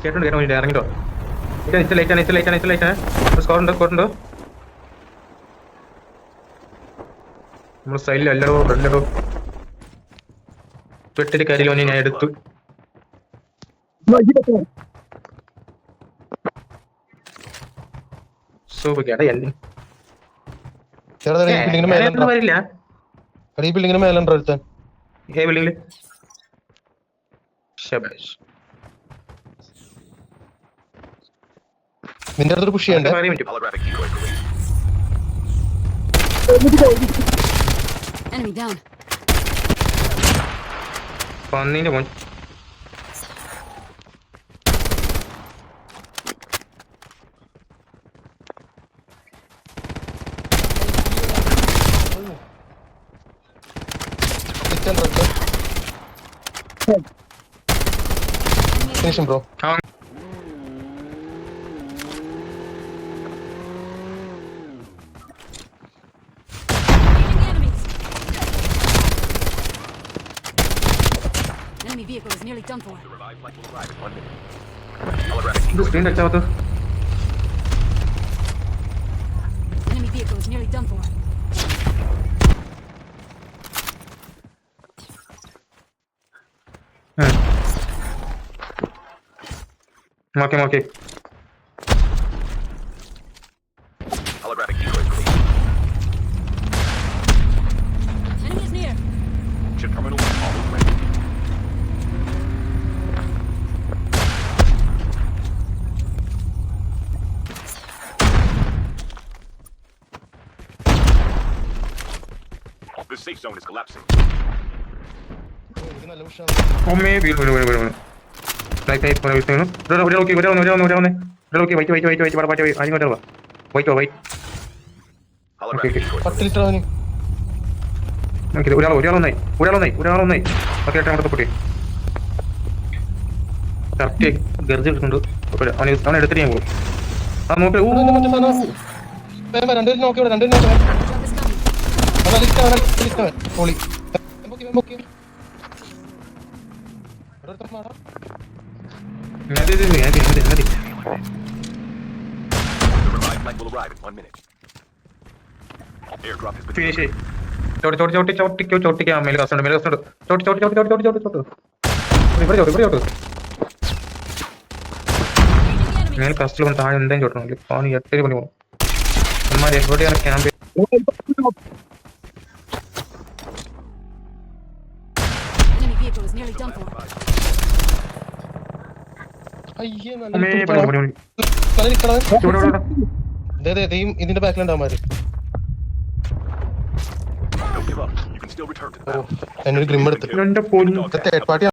കേട്ടോ ഇറങ്ങിട്ടോ. സ്കോറുണ്ടോ നമ്മുടെ സ്റ്റൈലിൽ അല്ലടോ ഫ്രണ്ടോ പെട്ടിട്ട് കരിയിലോ ഞാൻ എടുത്തു. വരില്ല നിന്റെ അടുത്തൊരു പുഷ് ചെയ്യണ്ടേ? പന്നീന്റെ മോൻ finishing bro. Enemy vehicle is nearly done for. Screen touch ആവത്ത്. Enemy vehicle is nearly done for. നോക്കി Enemy is near. Chip terminal almost ready. The safe zone is collapsing. നല്ല പുഷ് ഒമ്മേ വീണു. പത്ത് ലിറ്റർ അവന്. ഒരാളൊന്നായി okay അങ്ങോട്ട് പൊട്ടി correct ഗർജ് എടുക്കുന്നുണ്ട്. അവൻ എടുത്തിട്ട് ഞാൻ പോകും. ആ നോക്കി രണ്ടുപേരും നോക്കി Drop is coming. The revived flight will arrive in 1 minute. Airdrop has been finish ചോട്ടിക്കാം. മേലെ കസ്റ്റോട്ട് ഇവിടെ മേലെ കസ്റ്റൽ താഴെ എന്തായാലും ചോട്ടണം. അവന് 8 മണി പോകും. അമ്മ എവിടെയാണ് camp? Enemy vehicle is nearly done for. അയ്യേ അമ്മേ മണി. ഇതിന്റെ ബാക്കിലുണ്ടാവുമാര്. Don't give up. You can still return to the battle. എന്നൊരു ഗ്രിം എടുത്ത് എന്റെ പൊന്നു തേർഡ് പാർട്ടി